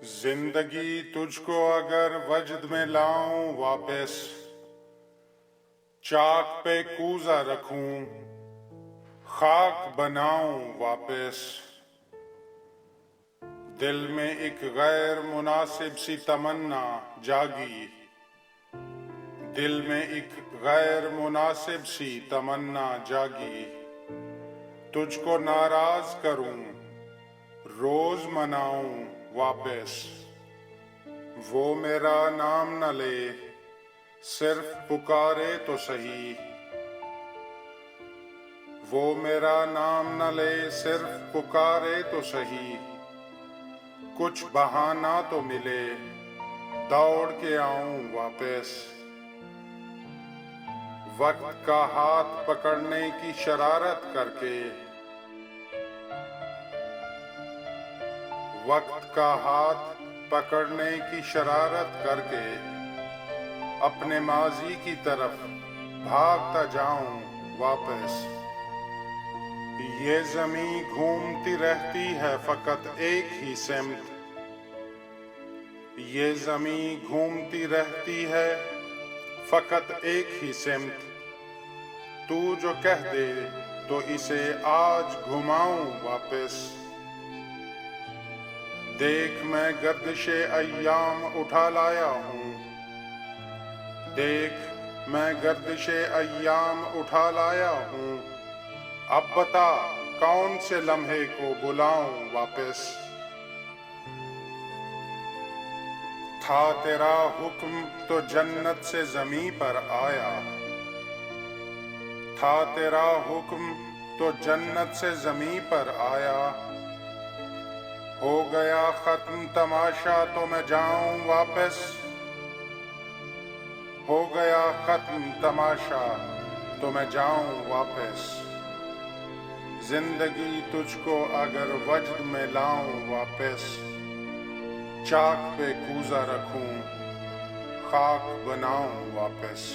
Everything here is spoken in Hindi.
जिंदगी तुझको अगर वजद में लाऊं वापस, चाक पे कूजा रखूं, खाक बनाऊं वापस। दिल में एक गैर मुनासिब सी तमन्ना जागी, दिल में एक गैर मुनासिब सी तमन्ना जागी। तुझको नाराज करूं, रोज मनाऊं वापस। वो मेरा नाम न ले, सिर्फ पुकारे तो सही। वो मेरा नाम न ले, सिर्फ पुकारे तो सही। कुछ बहाना तो मिले, दौड़ के आऊं वापस। वक्त का हाथ पकड़ने की शरारत करके, वक्त का हाथ पकड़ने की शरारत करके, अपने माजी की तरफ भागता जाऊं वापस। ये ज़मीं घूमती रहती है फकत एक ही सिमत। ये ज़मीं घूमती रहती है फकत एक ही सिमत। तू जो कह दे तो इसे आज घुमाऊं वापस। देख मैं गर्दिशे अय्याम उठा लाया हूँ, देख मैं गर्दिशे अय्याम उठा लाया हूँ। अब बता कौन से लम्हे को बुलाऊं वापस। था तेरा हुक्म तो जन्नत से ज़मीं पर आया, था तेरा हुक्म तो जन्नत से ज़मीं पर आया। हो गया खत्म तमाशा तो मैं जाऊं वापस। हो गया खत्म तमाशा तो मैं जाऊं वापस। जिंदगी तुझको अगर वजद में लाऊं वापस, चाक पे कूजा रखूं, खाक बनाऊं वापस।